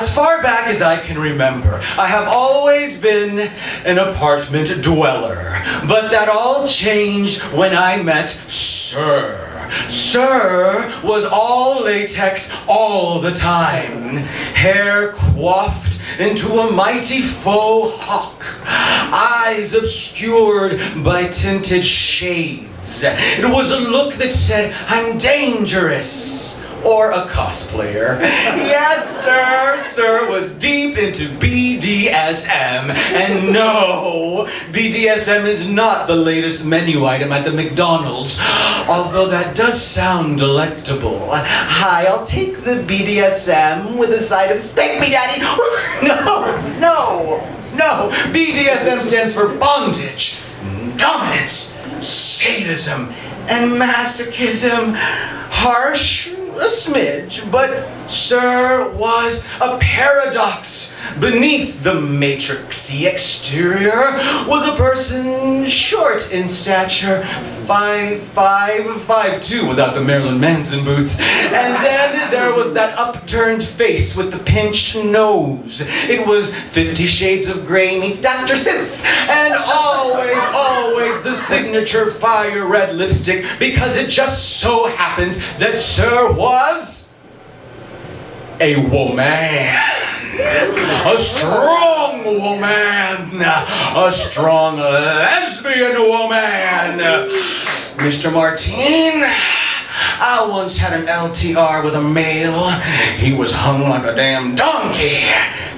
As far back as I can remember, I have always been an apartment dweller. But that all changed when I met Sir. Sir was all latex all the time. Hair coiffed into a mighty faux hawk. Eyes obscured by tinted shades. It was a look that said, I'm dangerous. Or a cosplayer. Yes, sir. Sir was deep into BDSM. And no, BDSM is not the latest menu item at the McDonald's. Although that does sound delectable. Hi, I'll take the BDSM with a side of spank me, daddy. No. BDSM stands for bondage, dominance, sadism, and masochism. Harsh? A smidge, but Sir was a paradox. Beneath the matrixy exterior was a person short in stature, 5'5", 5'2", without the Marilyn Manson boots. And then there was that upturned face with the pinched nose. It was 50 Shades of Grey meets Dr. Seuss. And always the signature fire red lipstick, because it just so happens that Sir was a woman. A strong woman. A strong lesbian woman. Mr. Martin, I once had an LTR with a male. He was hung like a damn donkey.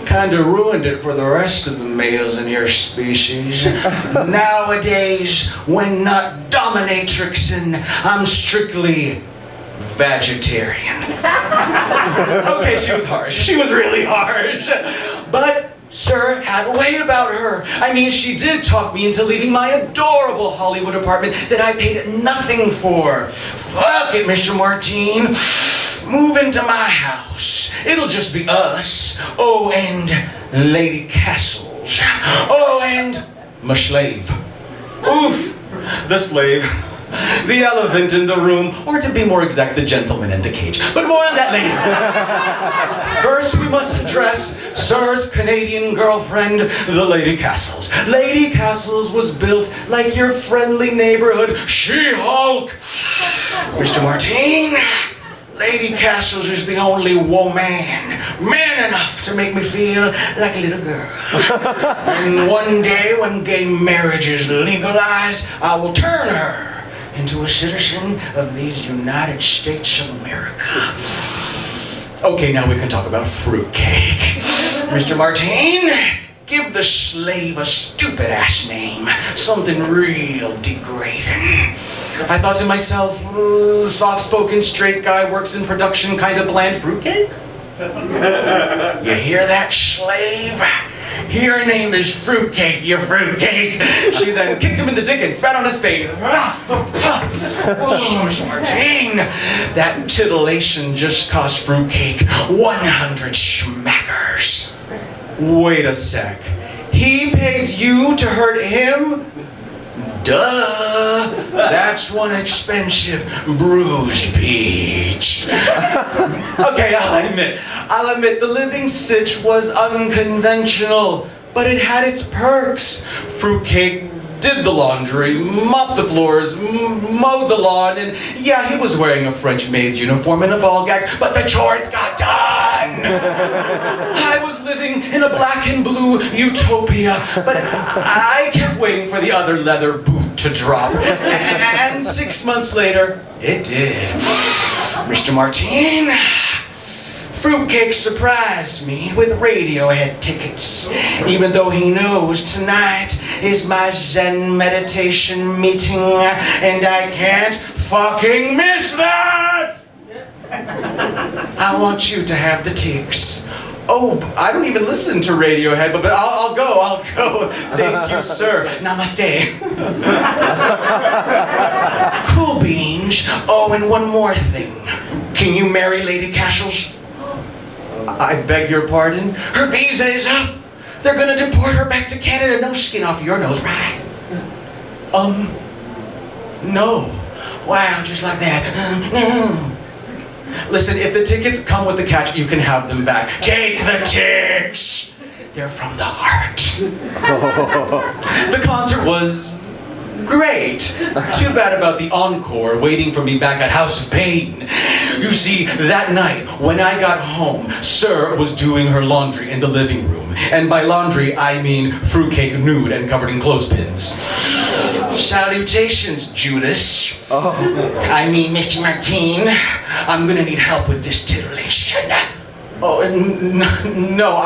Kinda ruined it for the rest of the males in your species. Nowadays, when not dominatrixing, I'm strictly vegetarian. Okay, she was harsh. She was really harsh. But Sir had a way about her. I mean, she did talk me into leaving my adorable Hollywood apartment that I paid nothing for. Fuck it, Mr. Martin. Move into my house. It'll just be us. Oh, and Lady Castles. Oh, and my slave. Oof, the slave. The elephant in the room, or to be more exact, the gentleman in the cage. But more on that later. First, we must address Sir's Canadian girlfriend, the Lady Castles. Lady Castles was built like your friendly neighborhood She-Hulk. Mr. Martin, Lady Castles is the only woman, man enough to make me feel like a little girl. And one day, when gay marriage is legalized, I will turn her into a citizen of these United States of America. Okay, now we can talk about fruitcake. Mr. Martin, give the slave a stupid-ass name. Something real degrading. I thought to myself, soft-spoken straight guy works in production, kind of bland fruitcake? You hear that, slave? Your name is Fruitcake, you fruitcake. She then kicked him in the dick and spat on his face. Oh, Mr. Martin, that titillation just cost Fruitcake 100 schmackers. Wait a sec. He pays you to hurt him? Duh! That's one expensive bruised peach. Okay, I'll admit the living sitch was unconventional, but it had its perks. Fruitcake did the laundry, mopped the floors, mowed the lawn, and yeah, he was wearing a French maid's uniform and a ball gag, but the chores got done! I was living in a black and blue utopia, but I kept waiting for the other leather boot to drop. And 6 months later, it did. Mr. Martin, Fruitcake surprised me with Radiohead tickets, even though he knows tonight is my Zen meditation meeting, and I can't fucking miss that! I want you to have the tics. Oh, I don't even listen to Radiohead, but I'll go. Thank you, sir. Namaste. Cool beans. Oh, and one more thing. Can you marry Lady Castles? I beg your pardon? Her visa is up. They're gonna deport her back to Canada. No skin off your nose, right? No. Wow, just like that. No. Listen, if the tickets come with the catch, you can have them back. Take the ticks! They're from the heart. The concert was great. Too bad about the encore waiting for me back at House of Pain. You see, that night, when I got home, Sir was doing her laundry in the living room. And by laundry, I mean fruitcake nude and covered in clothespins. Salutations, Judas. I mean, Mr. Martine, I'm gonna need help with this titillation. Oh, no,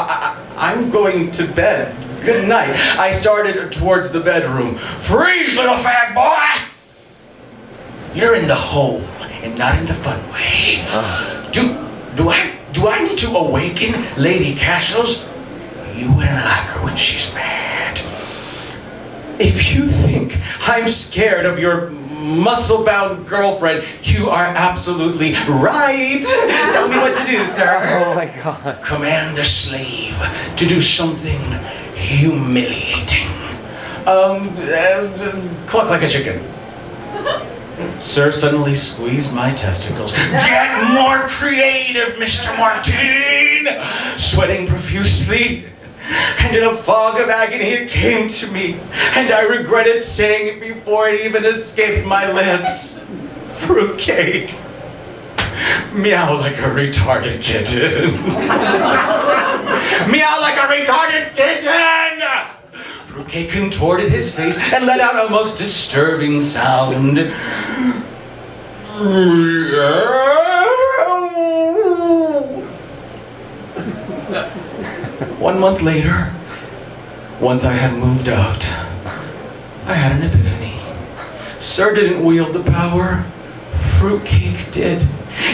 I'm going to bed. Good night. I started towards the bedroom. Freeze, little fag boy! You're in the hole, and not in the fun way. Do I need to awaken Lady Castles? You wouldn't like her when she's mad. If you think I'm scared of your muscle-bound girlfriend, you are absolutely right. Tell me what to do, sir. Oh my God. Command the slave to do something humiliating. Cluck like a chicken. Sir suddenly squeezed my testicles. Get more creative, Mr. Martine! Sweating profusely. And in a fog of agony it came to me, and I regretted saying it before it even escaped my lips. Fruitcake. Meow like a retarded kitten. Meow like a retarded kitten! Fruitcake contorted his face and let out a most disturbing sound. 1 month later, once I had moved out, I had an epiphany. Sir didn't wield the power, Fruitcake did.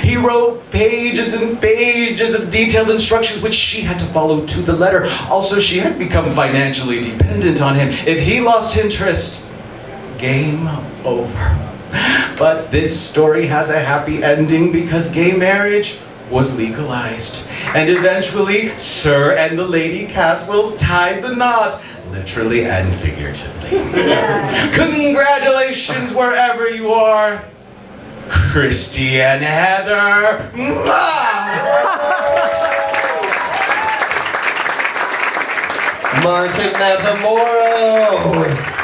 He wrote pages and pages of detailed instructions which she had to follow to the letter. Also, she had become financially dependent on him. If he lost interest, game over. But this story has a happy ending because gay marriage was legalized. And eventually, Sir and the Lady Caswells tied the knot, literally and figuratively. Congratulations wherever you are, Christy and Heather. Martin Matamoros.